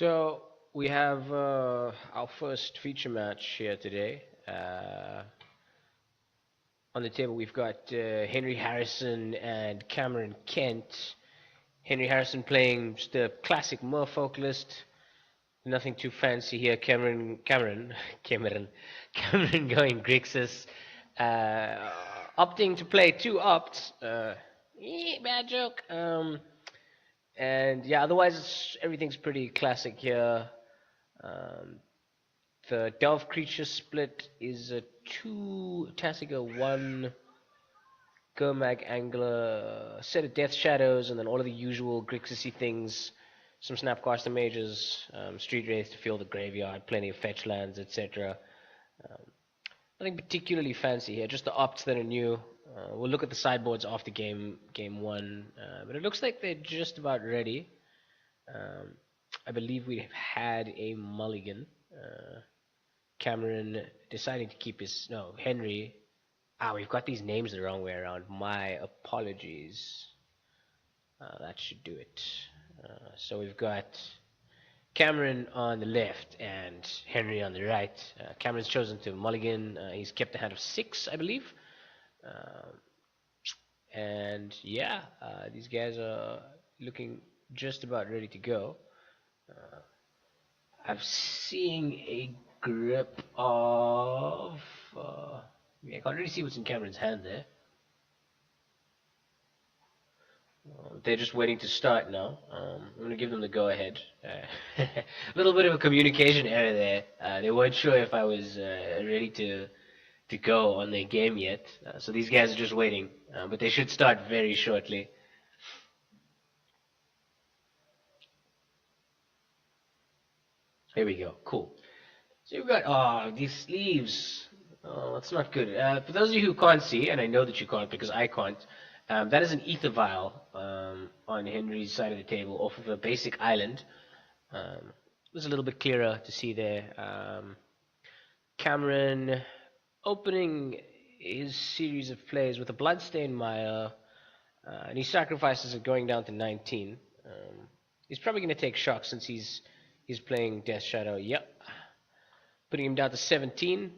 So we have our first feature match here today. On the table, we've got Henry Harrison and Cameron Kent. Henry Harrison playing just a classic Merfolk list. Nothing too fancy here. Cameron going Grixis. Opting to play two opts. Bad joke. And yeah, otherwise everything's pretty classic here. Um, the Delve creature split is a 2 Tasiga, 1 Gurmag Angler, set of Death Shadows, and then all of the usual Grixis things. Some Snapcaster Mages, Street Wraith to fill the graveyard, plenty of fetch lands, etc. Um, Nothing particularly fancy here, just the opts that are new. We'll look at the sideboards after game one, but it looks like they're just about ready. Um, I believe we have had a mulligan. Cameron deciding to keep his no Henry. We've got these names the wrong way around. My apologies. That should do it. So we've got Cameron on the left and Henry on the right. Cameron's chosen to mulligan. He's kept a hand of 6, I believe. Uh, and yeah, these guys are looking just about ready to go. I'm seeing a grip of. I can't really see what's in Cameron's hand there. They're just waiting to start now. I'm going to give them the go ahead. A little bit of a communication error there. They weren't sure if I was ready to go on their game yet. So these guys are just waiting. But they should start very shortly. Here we go. Cool. So you've got, these sleeves. Oh, that's not good. For those of you who can't see, and I know that you can't because I can't, that is an ether vial on Henry's side of the table off of a basic island. It was a little bit clearer to see there. Cameron opening his series of plays with a Bloodstained Mire, and he sacrifices it going down to 19. He's probably going to take shock since he's playing Death Shadow. Yep. Putting him down to 17.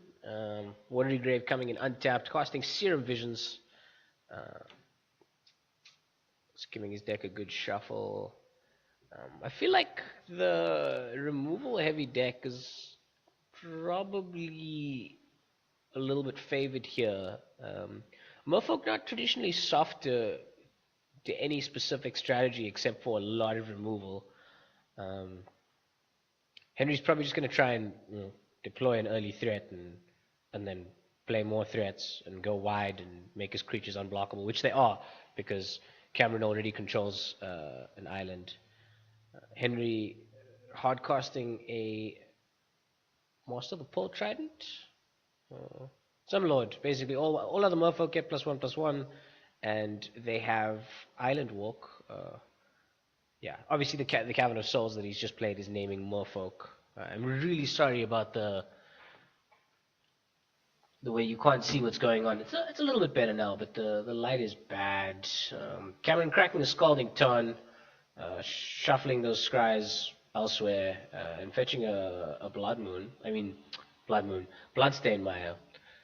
Watery Grave coming in untapped, costing Serum Visions. Just giving his deck a good shuffle. I feel like the removal heavy deck is probably a little bit favored here. Merfolk not traditionally soft to any specific strategy except for a lot of removal. Henry's probably just going to try and deploy an early threat and then play more threats and go wide and make his creatures unblockable, which they are because Cameron already controls an island. Henry hardcasting a Master of the Pole Trident. Some Lord, basically all other Merfolk get +1/+1, and they have Island Walk. Yeah, obviously the Cavern of Souls that he's just played is naming Merfolk. I'm really sorry about the way you can't see what's going on. It's a little bit better now, but the light is bad. Cameron cracking the Scalding Ton, shuffling those scries elsewhere, and fetching a Blood Moon. Bloodstained Maya.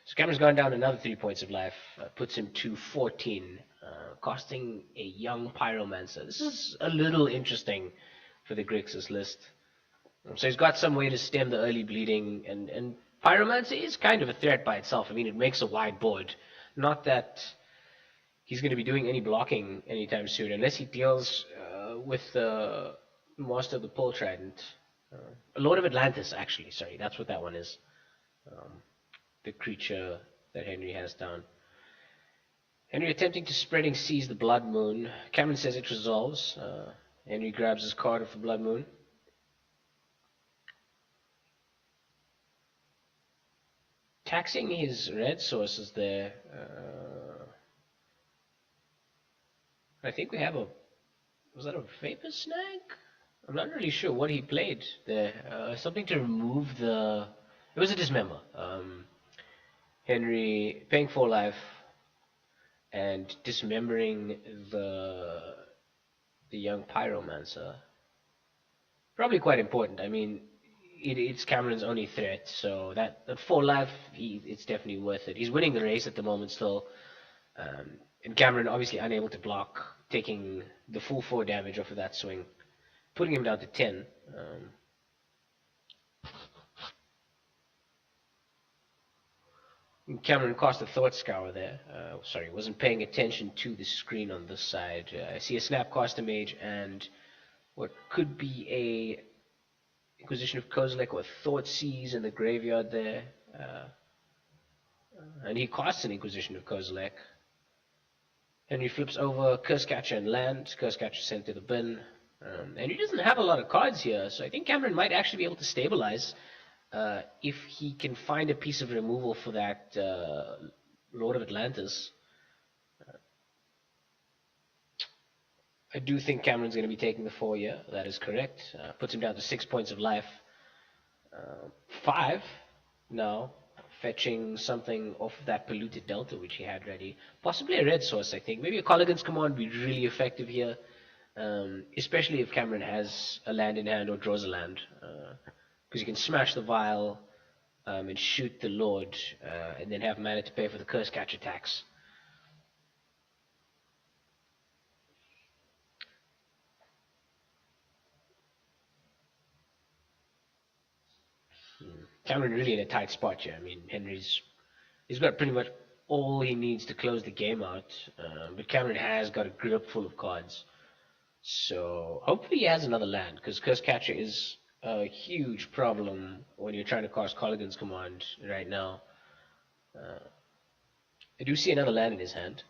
So Cameron's gone down another 3 points of life, puts him to 14, costing a young Pyromancer. This is a little interesting for the Grixis list. So he's got some way to stem the early bleeding, and Pyromancer is kind of a threat by itself. I mean, it makes a wide board. Not that he's going to be doing any blocking anytime soon, unless he deals with the Master of the Pole Trident. Lord of Atlantis, actually. Sorry, that's what that one is. The creature that Henry has down. Henry attempting to spreading seas the Blood Moon. Cameron says it resolves. Henry grabs his card of the Blood Moon. Taxing his red sources there. I think we have a... Was that a Vapor Snag? I'm not really sure what he played there. Something to remove the... It was a Dismember. Henry paying 4 life and dismembering the young Pyromancer. Probably quite important. I mean, it's Cameron's only threat, so that at 4 life, it's definitely worth it. He's winning the race at the moment still, and Cameron obviously unable to block, taking the full 4 damage off of that swing, putting him down to 10. Cameron cast a Thought Scour there. Sorry, wasn't paying attention to the screen on this side. I see a Snapcaster Mage and what could be a Inquisition of Kozilek or Thought Seize in the graveyard there. And he casts an Inquisition of Kozilek. Henry flips over Curse Catcher and land. Curse Catcher sent to the bin. And he doesn't have a lot of cards here, so I think Cameron might actually be able to stabilize if he can find a piece of removal for that Lord of Atlantis. I do think Cameron's going to be taking the 4 here. That is correct. Puts him down to 6 points of life. 5 now, fetching something off of that polluted delta which he had ready. Possibly a red source, I think. Maybe a Colligan's Command would be really effective here, especially if Cameron has a land in hand or draws a land. Because you can smash the vial and shoot the Lord, and then have mana to pay for the Curse Catcher tax. Cameron really in a tight spot here. I mean, he's got pretty much all he needs to close the game out, but Cameron has got a grip full of cards. So hopefully he has another land, because Curse Catcher is a huge problem when you're trying to cast Colligan's Command right now. I do see another land in his hand.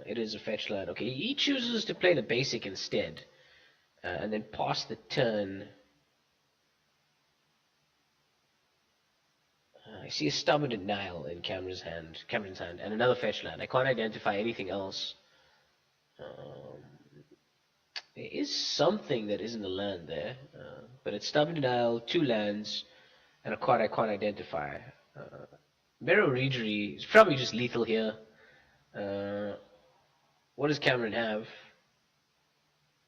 It is a fetch land. Okay, he chooses to play the basic instead, and then pass the turn. I see a Stubborn Denial in Cameron's hand, and another fetch land. I can't identify anything else. There is something that isn't a land there, but it's Stubborn Denial, 2 lands, and a card I can't identify. Merrow Regery is probably just lethal here. What does Cameron have?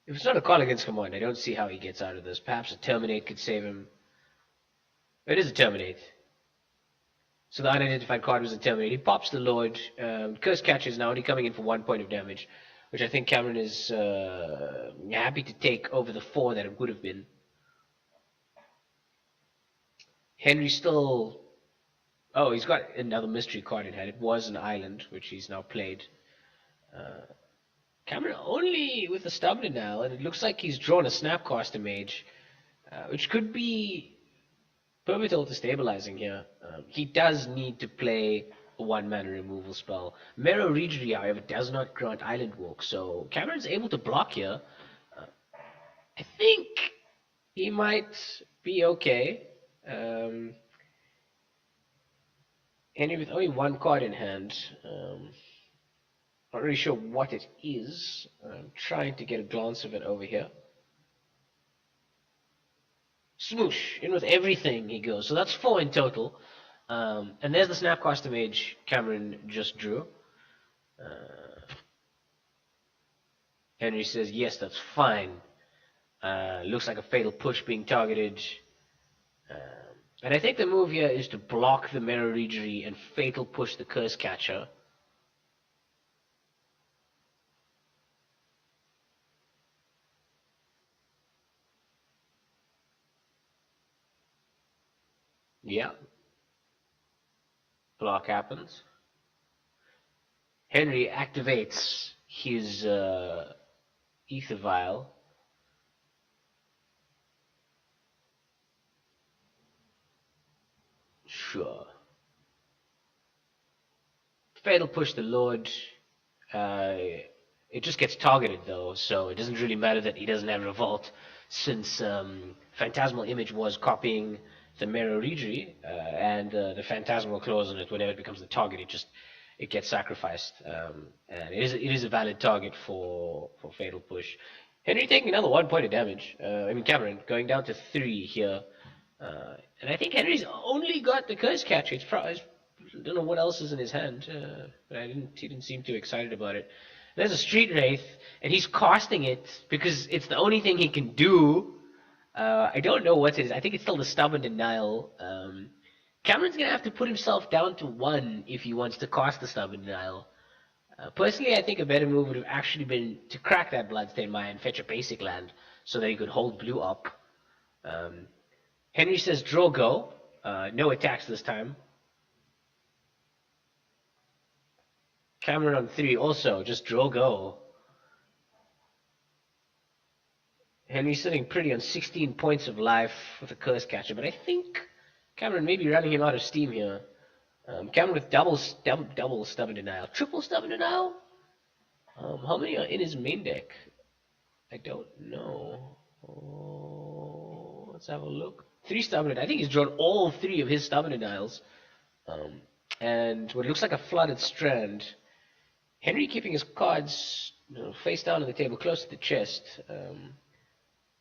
If it's not a Colligan's Command, I don't see how he gets out of this. Perhaps a Terminate could save him. It is a Terminate. So the unidentified card was a Terminate. He pops the Lord. Curse Catcher is now only coming in for 1 point of damage, which I think Cameron is happy to take over the 4 that it would have been. Henry still... Oh, he's got another mystery card in hand. It was an island, which he's now played. Cameron only with the Stubborn now, and it looks like he's drawn a Snapcaster Mage, which could be pivotal to stabilizing here. He does need to play a 1-mana removal spell. Merrow Regery, however, does not grant Island Walk, so Cameron's able to block here. I think he might be okay. Henry with only 1 card in hand. Not really sure what it is. I'm trying to get a glance of it over here. Smoosh, in with everything he goes. So that's 4 in total. And there's the Snapcaster Mage Cameron just drew. Henry says, yes, that's fine. Looks like a Fatal Push being targeted. And I think the move here is to block the Merrow Regery and Fatal Push the Curse Catcher. Yeah. Block happens. Henry activates his Ether Vial. Sure. Fatal Push the Lord. It just gets targeted though, so it doesn't really matter that he doesn't have Revolt, since Phantasmal Image was copying the Merrow Regery, and the Phantasmal clause on it, whenever it becomes the target, it gets sacrificed, and it is a valid target for Fatal Push. Henry taking another 1 point of damage. Cameron going down to 3 here, and I think Henry's only got the Curse Catcher. I don't know what else is in his hand, but he didn't seem too excited about it. There's a Street Wraith, and he's casting it because it's the only thing he can do. I don't know what it is. I think it's still the stubborn denial. Cameron's gonna have to put himself down to 1 if he wants to cast the stubborn denial. Personally, I think a better move would have actually been to crack that Bloodstained Mire and fetch a basic land so that he could hold blue up. Um, Henry says draw go. No attacks this time. Cameron on 3 also, just draw go. Henry's sitting pretty on 16 points of life with a curse catcher, but I think Cameron may be running him out of steam here. Cameron with double stubborn denial, triple stubborn denial. How many are in his main deck? I don't know. Oh, let's have a look. 3 stubborn denial. I think he's drawn all 3 of his stubborn denials. And what looks like a flooded strand. Henry keeping his cards face down on the table, close to the chest.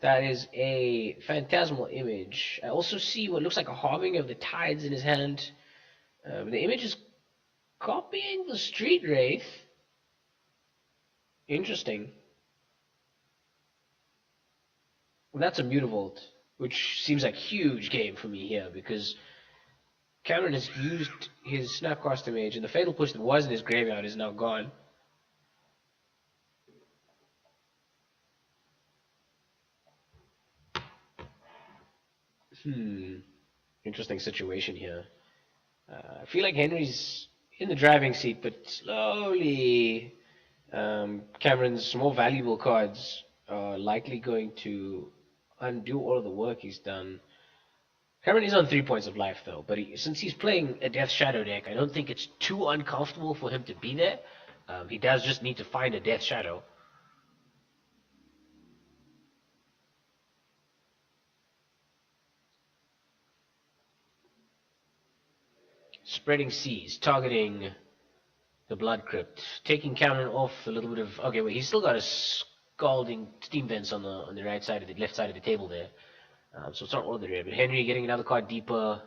That is a phantasmal image. I also see what looks like a Harbinger of the Tides in his hand. The image is copying the Street Wraith. Interesting. Well, that's a Mutavault, which seems like huge game for me here because Cameron has used his Snapcaster Mage, and the Fatal Push that was in his graveyard is now gone. Interesting situation here. I feel like Henry's in the driving seat, but slowly Cameron's more valuable cards are likely going to undo all of the work he's done. Cameron is on 3 points of life though, but since he's playing a Death Shadow deck, I don't think it's too uncomfortable for him to be there. He does just need to find a Death Shadow. Spreading Seas, targeting the Blood Crypt, taking Cameron off a little bit of. Okay, wait, he's still got a scalding steam vents on the right side of the left side of the table there, so it's not all the red. But Henry getting another card deeper,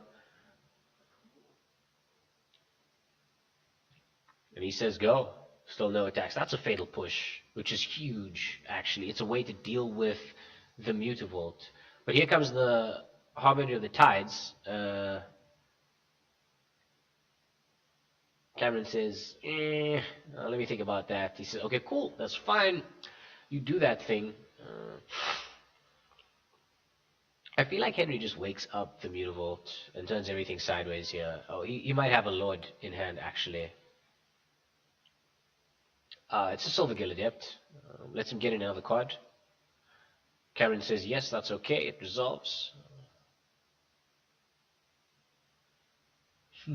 and he says go. Still no attacks. That's a Fatal Push, which is huge. Actually, it's a way to deal with the Mutavault. But here comes the Harbinger of the Tides. Cameron says, let me think about that. He says, okay, cool, that's fine. You do that thing. I feel like Henry just wakes up the Mutavault and turns everything sideways here. Oh, he might have a Lord in hand, actually. It's a Silvergill Adept. Lets him get another card. Cameron says, yes, that's okay. It resolves. A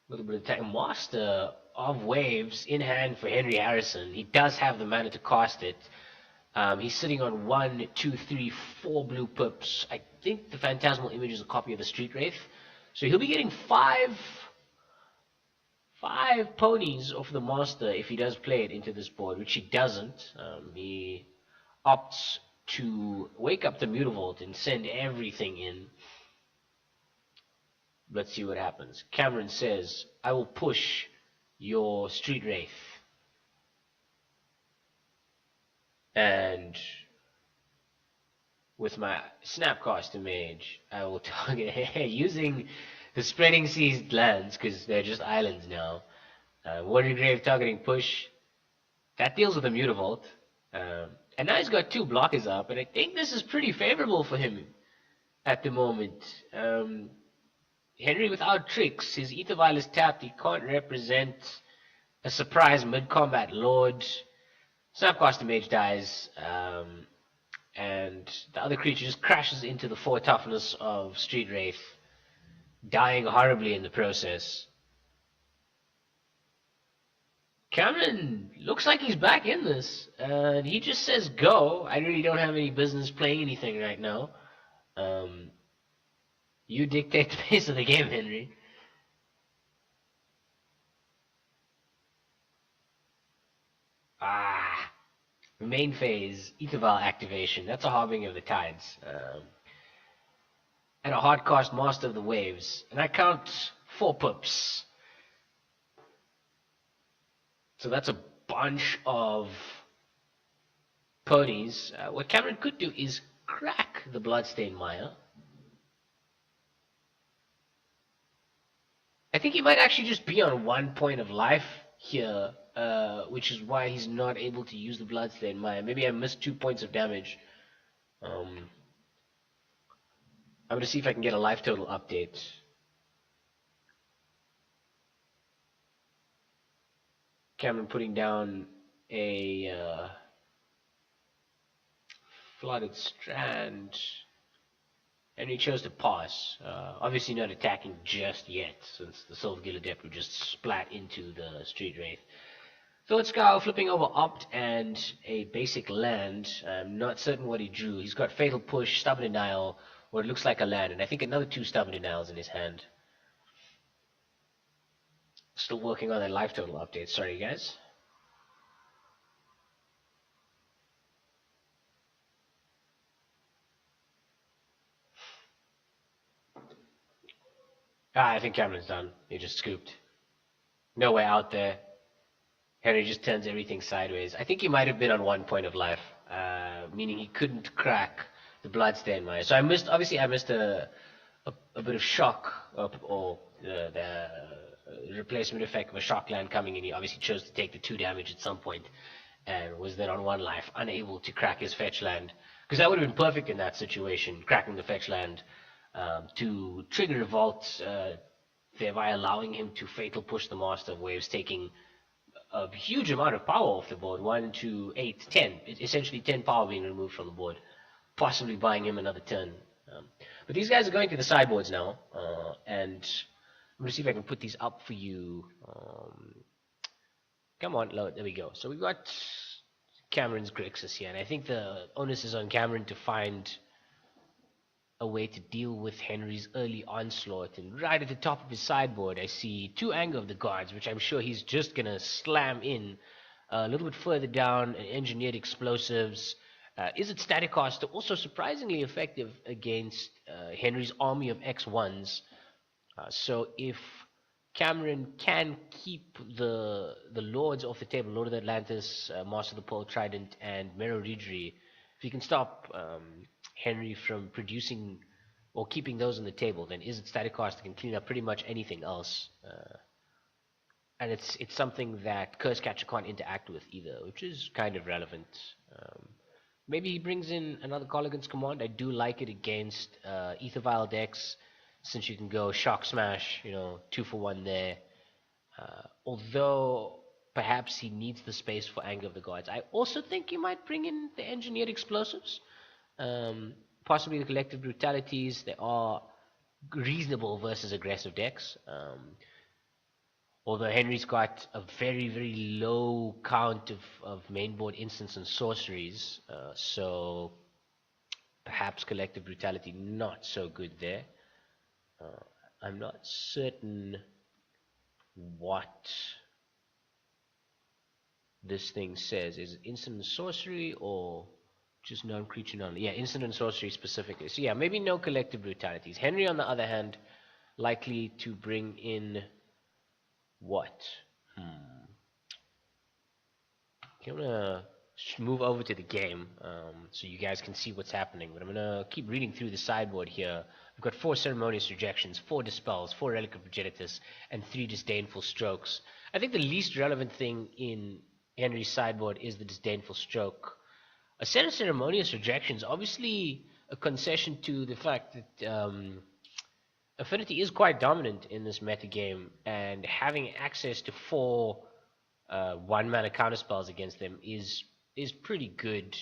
little bit of time. Master of Waves in hand for Henry Harrison. He does have the mana to cast it. He's sitting on 1, 2, 3, 4 blue pips. I think the Phantasmal Image is a copy of the Street Wraith. So he'll be getting 5 ponies off the Master if he does play it into this board, which he doesn't. He opts to wake up the Mutavault and send everything in. Let's see what happens. Cameron says, I will push your Street Wraith. And with my Snapcaster Mage, I will target using the Spreading Seas lands, because they're just islands now. Warrior Grave targeting push. That deals with the Mutavault. And now he's got 2 blockers up, and I think this is pretty favorable for him at the moment. Henry without tricks, his Ether Vial is tapped, he can't represent a surprise mid-combat Lord. Snapcaster Mage dies, and the other creature just crashes into the 4 toughness of Street Wraith, dying horribly in the process. Cameron looks like he's back in this, and he just says go. I really don't have any business playing anything right now. You dictate the pace of the game, Henry. Main phase, Ether Vial activation. That's a Harbinger of the Tides. And a hardcast Master of the Waves. And I count 4 pips. So that's a bunch of ponies. What Cameron could do is crack the Bloodstained Mire. I think he might actually just be on 1 point of life here, which is why he's not able to use the Bloodstained Mire. Maybe I missed 2 points of damage. I'm going to see if I can get a life total update. Cameron putting down a flooded strand. And he chose to pass. Obviously not attacking just yet, since the Silver Gilded Depth would just splat into the Street Wraith. Thought Scowl flipping over Opt and a basic land. I'm not certain what he drew. He's got Fatal Push, Stubborn Denial, or it looks like a land, and I think another 2 Stubborn Denials in his hand. Still working on that life total update. Sorry, guys. I think Cameron's done. He just scooped. No way out there. Henry just turns everything sideways. I think he might have been on 1 point of life, meaning he couldn't crack the Bloodstained Mire. So I missed a bit of shock, or the replacement effect of a shock land coming in. He obviously chose to take the 2 damage at some point, and was then on 1 life, unable to crack his fetch land. Because that would have been perfect in that situation, cracking the fetch land to trigger Revolt, thereby allowing him to Fatal Push the Master of Waves, taking a huge amount of power off the board. 1, 2, 8, 10. Essentially 10 power being removed from the board, possibly buying him another turn. But these guys are going to the sideboards now, and I'm going to see if I can put these up for you. Come on, load. There we go. So we've got Cameron's Grixis here, and I think the onus is on Cameron to find a way to deal with Henry's early onslaught. And right at the top of his sideboard, I see 2 Anger of the Gods, which I'm sure he's just going to slam in. A little bit further down, Engineered Explosives. Is it Static Caster? Also surprisingly effective against Henry's army of X1s. So if Cameron can keep the Lords off the table, Lord of the Atlantis, Master of the Pearl Trident, and Meroridri, if he can stop Henry from producing or keeping those on the table, then Is it Static Caster can clean up pretty much anything else. And it's something that Curse Catcher can't interact with either, which is kind of relevant. Maybe he brings in another Colligan's Command. I do like it against Ether Vial decks, since you can go Shock Smash, 2 for 1 there. Although perhaps he needs the space for Anger of the Gods. I also think he might bring in the Engineered Explosives. Possibly the Collective Brutalities. They are reasonable versus aggressive decks. Although Henry's got a very, very low count of mainboard instants and sorceries. So perhaps Collective Brutality not so good there. I'm not certain what this thing says. Is it instant and sorcery or just non-creature non? Yeah, instant and sorcery specifically. So yeah, maybe no Collective Brutalities. Henry, on the other hand, likely to bring in what? Okay, I'm gonna move over to the game so you guys can see what's happening. But I'm gonna keep reading through the sideboard here. We've got 4 Ceremonious Rejections, 4 Dispels, 4 Relic of Progenitus, and 3 Disdainful Strokes. I think the least relevant thing in Henry's sideboard is the Disdainful Stroke. A set of Ceremonious Rejections, obviously a concession to the fact that Affinity is quite dominant in this metagame, and having access to 4 1-mana counterspells against them is pretty good.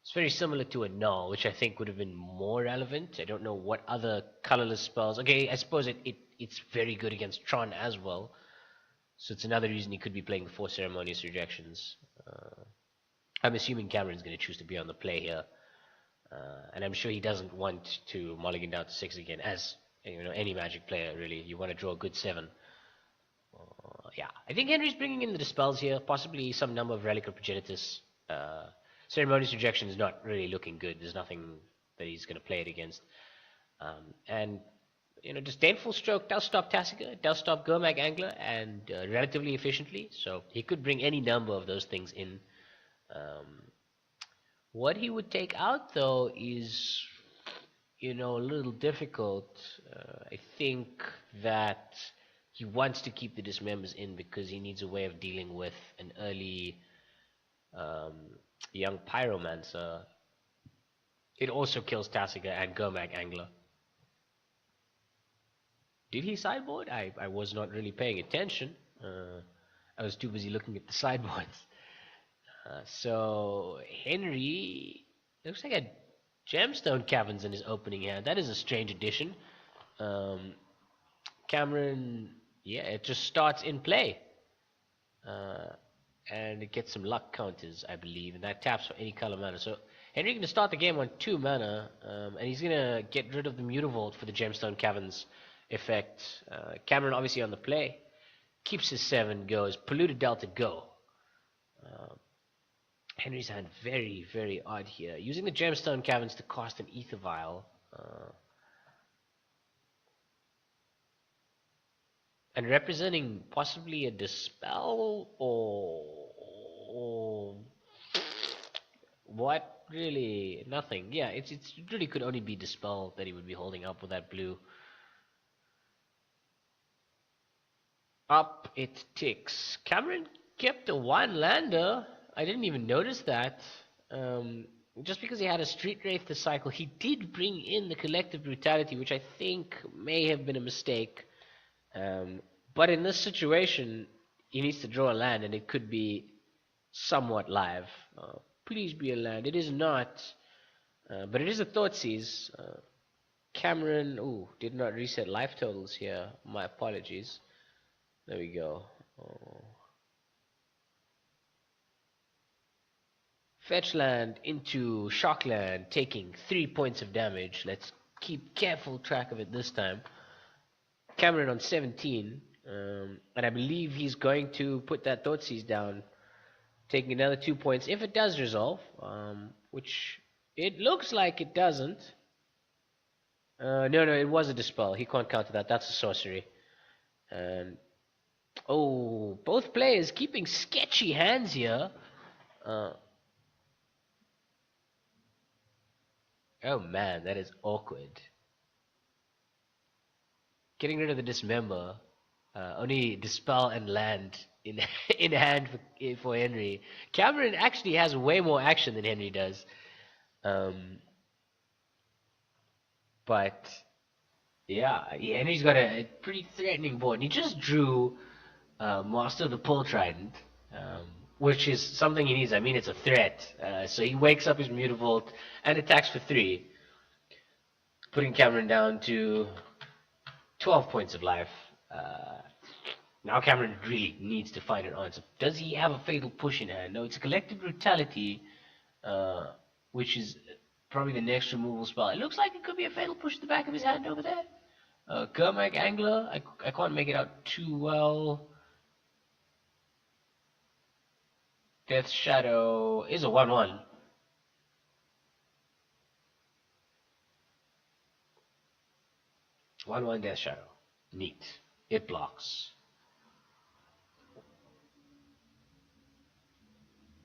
It's very similar to a Null, which I think would have been more relevant. I don't know what other colorless spells. Okay, I suppose it's very good against Tron as well. So it's another reason he could be playing 4 Ceremonious Rejections. I'm assuming Cameron's going to choose to be on the play here. And I'm sure he doesn't want to mulligan down to 6 again, as any Magic player, really. You want to draw a good 7. Yeah, I think Henry's bringing in the Dispels here, possibly some number of Relic of Progenitus. Ceremonious Rejection is not really looking good. There's nothing that he's going to play it against. And Disdainful Stroke does stop Tasica, it does stop Gurmag Angler, and relatively efficiently. So he could bring any number of those things in. What he would take out, though, is, a little difficult. I think that he wants to keep the dismembers in because he needs a way of dealing with an early um, young pyromancer. It also kills Tassiger and Gomag Angler. Did he sideboard? I was not really paying attention. I was too busy looking at the sideboards. So Henry looks like a gemstone caverns in his opening hand. That is a strange addition. Um, Cameron, yeah, it just starts in play. And it gets some luck counters, I believe, and that taps for any color mana. So Henry going to start the game on 2 mana, and he's going to get rid of the Mutavault for the Gemstone Caverns effect. Cameron obviously on the play, keeps his 7, goes Polluted Delta, go. Henry's hand very, very odd here. Using the Gemstone Caverns to cast an Ether Vial. And representing possibly a Dispel or what? Really, nothing. Yeah, it really could only be Dispel that he would be holding up with that blue. Up it ticks. Cameron kept a 1-lander. I didn't even notice that. Just because he had a Street Wraith to cycle, he did bring in the Collective Brutality, which I think may have been a mistake. But in this situation, he needs to draw a land, and it could be somewhat live. Please be a land. It is not, but it is a Thoughtseize. Cameron, did not reset life totals here. My apologies. There we go. Fetch land into Shockland, taking 3 points of damage. Let's keep careful track of it this time. Cameron on 17, and I believe he's going to put that Thoughtseize down, taking another 2 points if it does resolve, which it looks like it doesn't. No, it was a Dispel. He can't counter that. That's a sorcery. And both players keeping sketchy hands here. Oh man, that is awkward. Getting rid of the Dismember, only Dispel and land in in hand for Henry. Cameron actually has way more action than Henry does. But yeah, Henry's got a pretty threatening board. He just drew Master of the Pull Trident, which is something he needs. I mean, it's a threat. So he wakes up his Mutavault and attacks for 3, putting Cameron down to 12 points of life. Now Cameron really needs to find an answer. Does he have a Fatal Push in hand? No, it's a Collective Brutality, which is probably the next removal spell. It looks like it could be a Fatal Push at the back of his hand over there. Gurmag Angler, I can't make it out too well. Death Shadow is a 1/1. One Death Shadow. Neat. It blocks.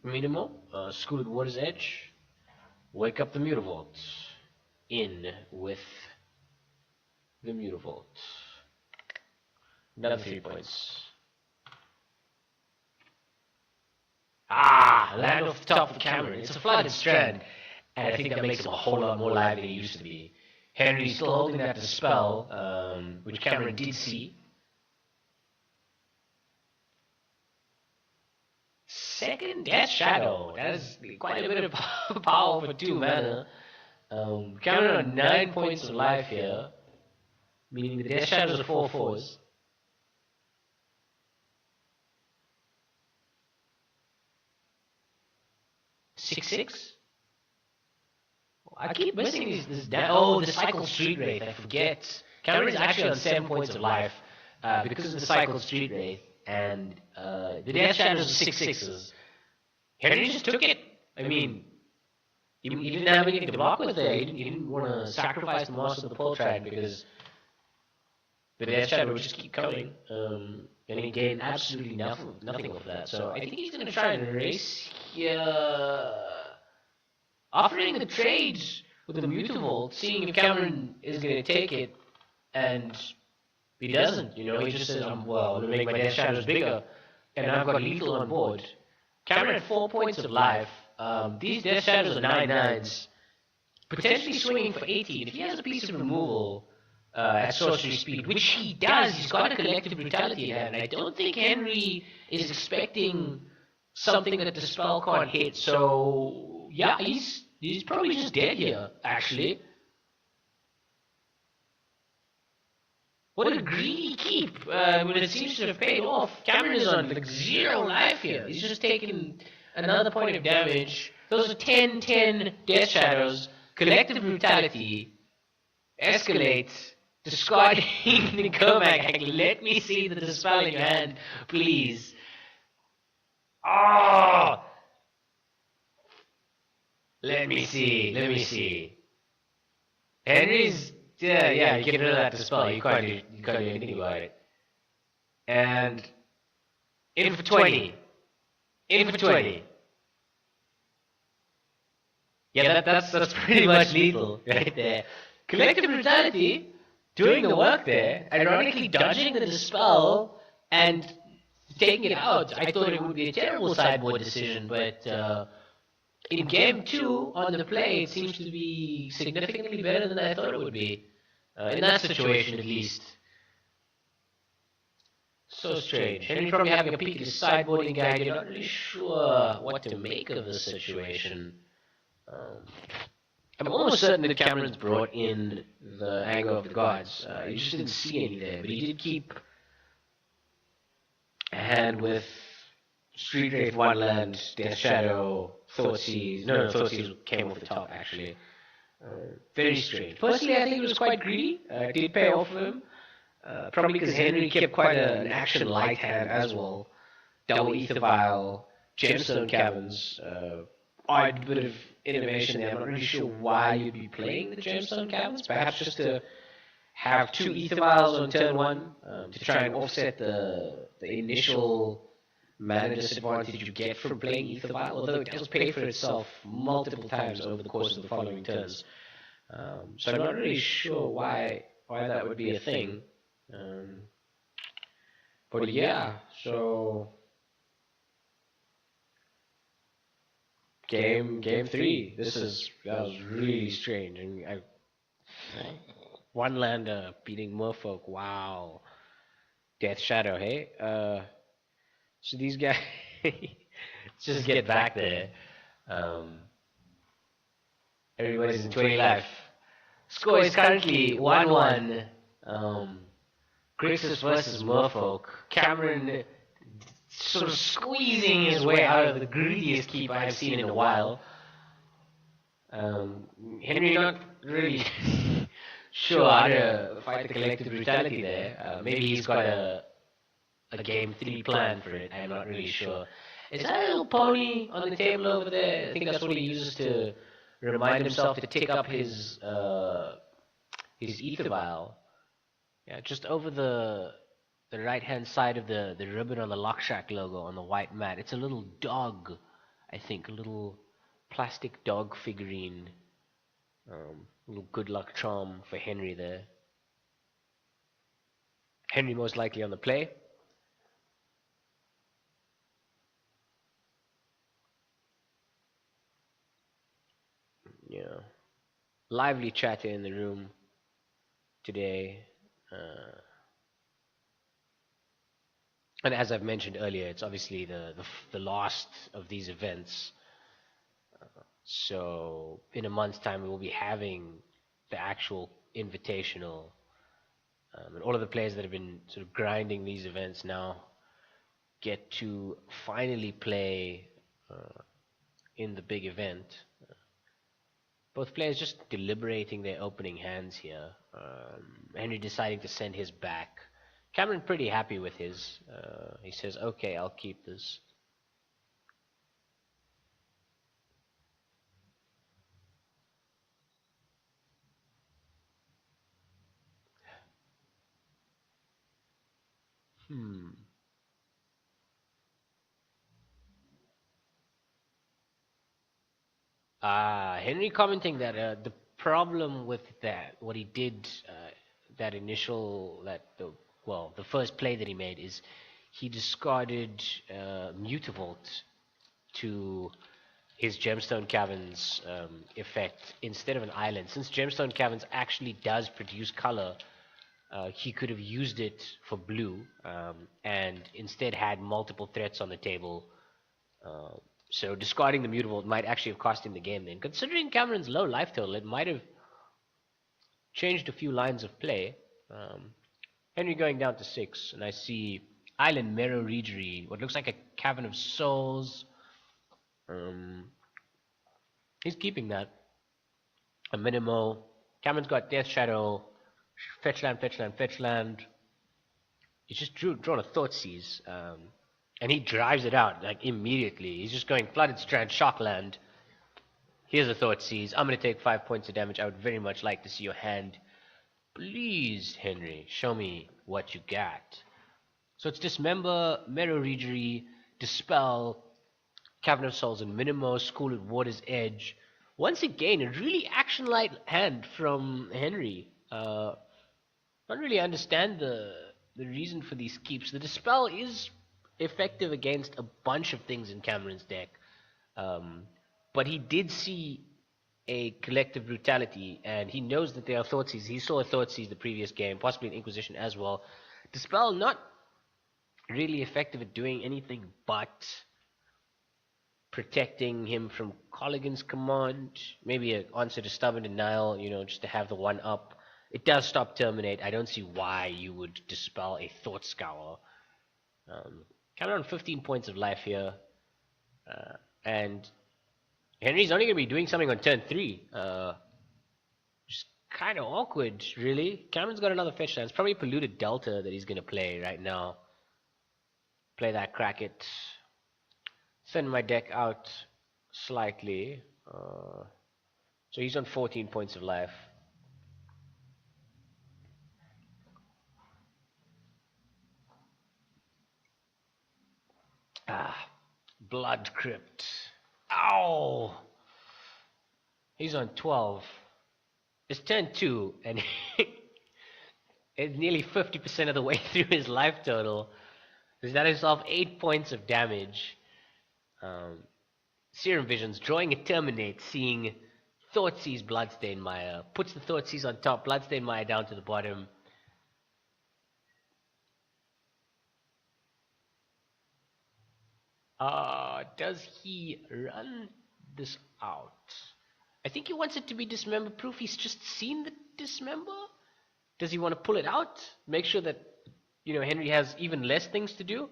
Minimal. School at Water's Edge. Wake up the Mutavault. In with the Mutavault. Another 3 points. Land off the top of Cameron. It's a flooded strand, and I think that makes him a whole lot more live than he used to be. Henry's still holding that Dispel, which Cameron did see. Second Death Shadow. That is quite a bit of power for 2 mana. Cameron on 9 points of life here, meaning the Death Shadows are 4/4s. Six. I keep missing this. The Cycled Street Wraith. I forget. Cameron is actually on 7 points of life because of the Cycled Street Wraith, and the Death Shadows are 6/6s. Henry just took it. I mean, he didn't have anything to block with there. He didn't want to sacrifice the Master of the Pull Trident because the Death Shadow would just keep coming, and he gained absolutely nothing of that. So I think he's going to try and race here. offering the trade with the Mutavault, seeing if Cameron is going to take it, and he doesn't. He just says, I'm going to make my Death Shadows bigger, and I've got lethal on board. Cameron had 4 points of life. These Death Shadows are 9/9s, potentially swinging for 18. If he has a piece of removal at sorcery speed, which he does, he's got a collective brutality in hand. And I don't think Henry is expecting something that the spell can't hit. So yeah, he's probably just dead here, actually. What a greedy keep, when it seems to have paid off. Cameron is on like 0 life here. He's just taken another point of damage. Those are 10/10 Death Shadows. Collective Brutality. Escalate. Discarding the Comac. Let me see the Dispel in your hand, please. Oh! Let me see. Henry's... Yeah, you get rid of that Dispel. You can't do anything about it. And... in for 20. Yeah, that's pretty much lethal right there. Collective Brutality doing the work there, ironically dodging the Dispel and taking it out. I thought it would be a terrible sideboard decision, but in game 2 on the play, it seems to be significantly better than I thought it would be. In that situation, at least. So strange. Henry probably having a peek at his sideboarding guide. You're not really sure what to make of the situation. I'm almost certain that Cameron's brought in the Anger of the Gods. You just didn't see any there, but he did keep a hand with Street Wraith, One Land, Death Shadow, Thoughtseize. No, Thoughtseize came off the top, actually. Very strange. Personally, I think it was quite greedy. It did pay off for him. Probably because Henry kept quite an action light hand as well. Double Ether Vial, Gemstone Caverns, odd bit of innovation there. I'm not really sure why you'd be playing the Gemstone Caverns. Perhaps just to have 2 Ether Vials on turn 1 to try and offset the initial mana disadvantage you get from playing Ether Vial, although it does pay for itself multiple times over the course of the following turns. So I'm not really sure why that would be a thing. But yeah, so game 3. That was really strange, and One Lander beating Merfolk. Wow, Death Shadow. Hey, so these guys. Let's just get back there. Everybody's in 20 life. Score is currently 1-1. Grixis versus Merfolk. Cameron sort of squeezing his way out of the greediest keep I've seen in a while. Henry not really sure how to fight the collective brutality there. Maybe he's got a game 3 plan for it. I'm not really sure. Is that a little pony on the table over there? I think that's what he uses to remind himself to tick up his Ether Vial. Yeah, just over the right-hand side of the ribbon on the Lockshack logo on the white mat. It's a little dog, I think, a little plastic dog figurine. Little good luck charm for Henry there. Henry most likely on the play. Yeah. Lively chatter in the room today. And as I've mentioned earlier, it's obviously the last of these events. So in a month's time, we will be having the actual invitational. And all of the players that have been sort of grinding these events now get to finally play in the big event. Both players just deliberating their opening hands here. Henry deciding to send his back. Cameron pretty happy with his. He says, okay, I'll keep this. Henry commenting that the problem with that, what he did, that initial, that the well, the first play that he made is he discarded Mutavault to his Gemstone Caverns effect instead of an island. Since Gemstone Caverns actually does produce color, he could have used it for blue and instead had multiple threats on the table. Uh, so discarding the Mutavault might actually have cost him the game then. Considering Cameron's low life total, it might have changed a few lines of play. Henry going down to 6, and I see Island Mirror Regery, what looks like a Cavern of Souls. Um, he's keeping that. A minimal. Cameron's got Death Shadow, fetch land, fetch land, fetch land. He's just drawn a Thoughtseize, and he drives it out like immediately. He's just going Flooded Strand, Shockland. Here's a Thoughtseize. I'm going to take 5 points of damage. I would very much like to see your hand. Please, Henry, show me what you got. So it's Dismember, Mirror Regery, Dispel, Cavern of Souls, and Minimo, School at Water's Edge. Once again, a really action-light hand from Henry. I don't really understand the reason for these keeps. The Dispel is effective against a bunch of things in Cameron's deck. But he did see a collective brutality, and he knows that there are Thoughtseize. He saw a Thoughtseize the previous game, possibly an Inquisition as well. Dispel not really effective at doing anything but protecting him from Colligan's command. Maybe an answer to Stubborn Denial, just to have the one up. It does stop Terminate. I don't see why you would dispel a Thought Scour. Count on 15 points of life here. And Henry's only going to be doing something on turn 3. Just kind of awkward, really. Cameron's got another fetch land. It's probably Polluted Delta that he's going to play right now. Play that Cracket. Send my deck out slightly. So he's on 14 points of life. Blood Crypt. Ow! He's on 12. It's turn 2, and it's nearly 50% of the way through his life total. He's done himself 8 points of damage. Serum Visions, drawing a Terminate, seeing Thoughtseize, Bloodstained Mire. Puts the Thoughtseize on top, Bloodstained Mire down to the bottom. Does he run this out? I think he wants it to be dismember proof. He's just seen the dismember. Does he want to pull it out? Make sure that Henry has even less things to do.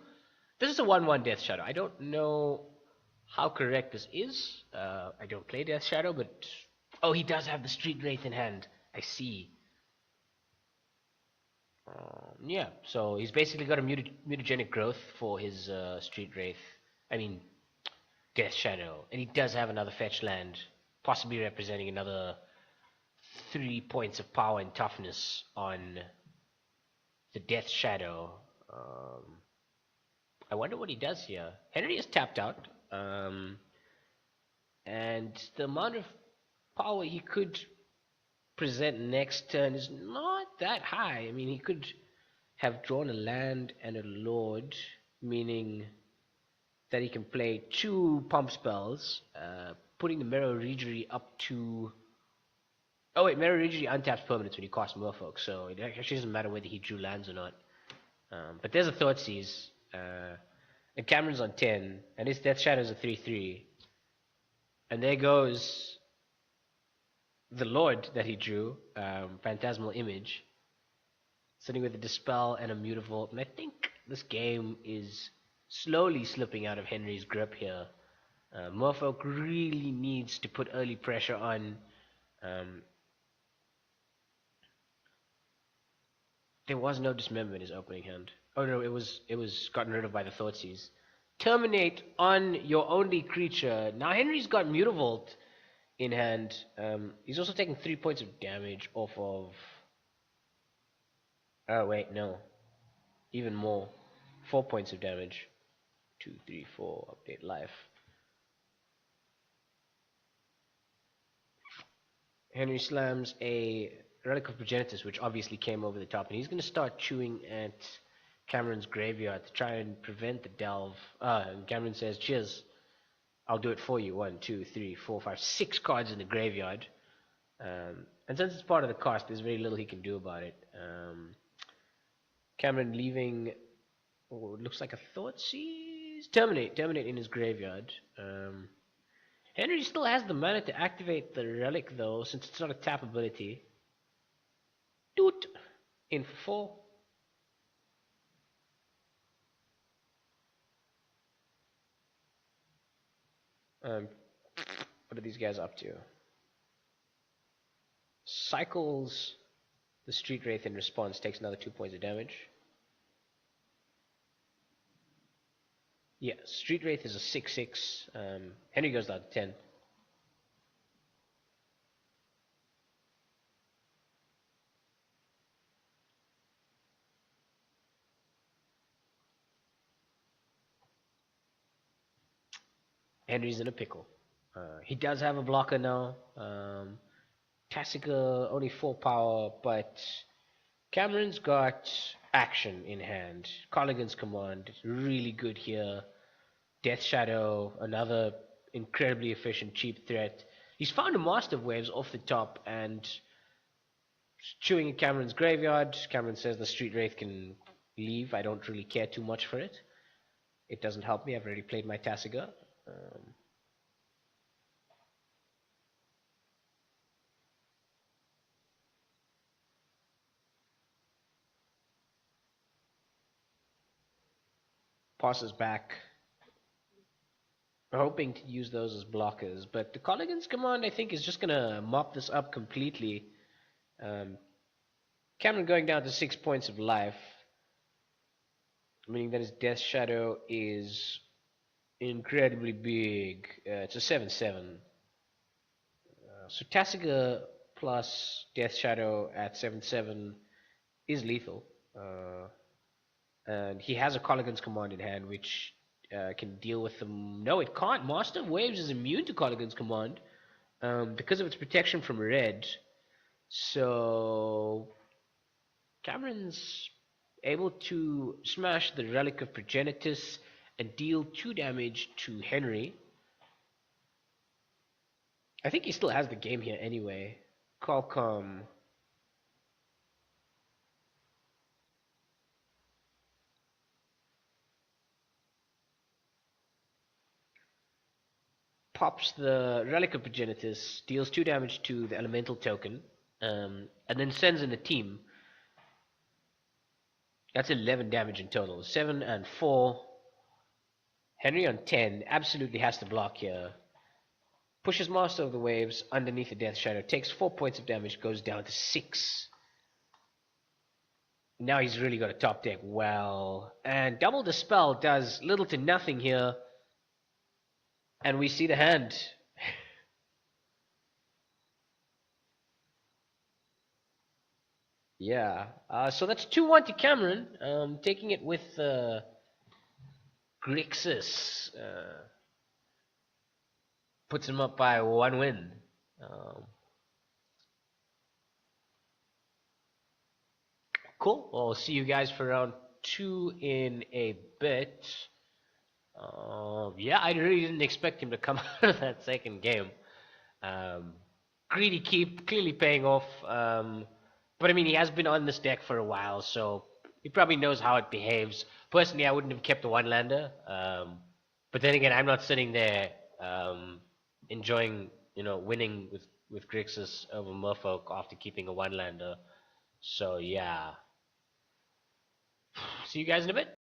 This is a 1/1 Death Shadow. I don't know how correct this is. I don't play Death Shadow, but he does have the Street Wraith in hand. I see. Yeah, so he's basically got a mutagenic growth for his Street Wraith. I mean, Death Shadow. And he does have another fetch land, possibly representing another 3 points of power and toughness on the Death Shadow. I wonder what he does here. Henry is tapped out. And the amount of power he could present next turn is not that high. I mean, he could have drawn a land and a lord, meaning that he can play 2 pump spells, putting the Mirror Regery up to... Oh wait, Mirror Regery untaps permanents when you cast Merfolk, so it actually doesn't matter whether he drew lands or not. But there's a Thoughtseize, and Cameron's on 10, and his Death Shadow is a 3/3. And there goes the Lord that he drew, Phantasmal Image, sitting with a Dispel and a Mutavault. And I think this game is slowly slipping out of Henry's grip here. Merfolk really needs to put early pressure on. There was no Dismember in his opening hand. Oh no, it was gotten rid of by the Thoughtseize. Terminate on your only creature. Now Henry's got Mutavault in hand. He's also taking 3 points of damage off of... Oh wait, no. Even more. 4 points of damage. 2, 3, 4, update life. Henry slams a Relic of Progenitus, which obviously came over the top, and he's going to start chewing at Cameron's graveyard to try and prevent the delve. And Cameron says, cheers, I'll do it for you. 1, 2, 3, 4, 5, 6 cards in the graveyard. And since it's part of the cost, there's very little he can do about it. Cameron leaving, it looks like a Thoughtseize. Terminate in his graveyard. Henry still has the mana to activate the relic though, since it's not a tap ability. Doot! In for 4. What are these guys up to? Cycles the Street Wraith in response, takes another 2 points of damage. Yeah, Street Wraith is a 6/6. Henry goes down to 10. Henry's in a pickle. He does have a blocker now. Tassica only 4 power, but Cameron's got action in hand. Colligan's Command, really good here. Death Shadow, another incredibly efficient, cheap threat. He's found a Master of Waves off the top and chewing at Cameron's graveyard. Cameron says the Street Wraith can leave. I don't really care too much for it. It doesn't help me. I've already played my Tassiga. Passes back, hoping to use those as blockers, but the Colligan's Command I think is just gonna mop this up completely. Cameron going down to 6 points of life, meaning that his Death Shadow is incredibly big. It's a 7/7. So Tassiga plus Death Shadow at 7/7 is lethal. And he has a Colligan's Command in hand, which can deal with them. No, it can't. Master of Waves is immune to Colligan's Command because of its protection from red. So Cameron's able to smash the Relic of Progenitus and deal 2 damage to Henry. I think he still has the game here anyway. Qualcomm. Pops the Relic of Progenitus, deals 2 damage to the elemental token, and then sends in the team. That's 11 damage in total. 7 and 4. Henry on 10 absolutely has to block here. Pushes Master of the Waves underneath the Death Shadow, takes 4 points of damage, goes down to 6. Now he's really got a top deck well. And Double Dispel does little to nothing here. And we see the hand. Yeah. So that's 2-1 to Cameron. Taking it with Grixis. Puts him up by 1 win. Cool. I'll see you guys for round 2 in a bit. Yeah, I really didn't expect him to come out of that second game. Greedy Keep, clearly paying off. But I mean, he has been on this deck for a while, so he probably knows how it behaves. Personally, I wouldn't have kept a one-lander. But then again, I'm not sitting there enjoying, winning with Grixis over Merfolk after keeping a one-lander. So yeah. See you guys in a bit.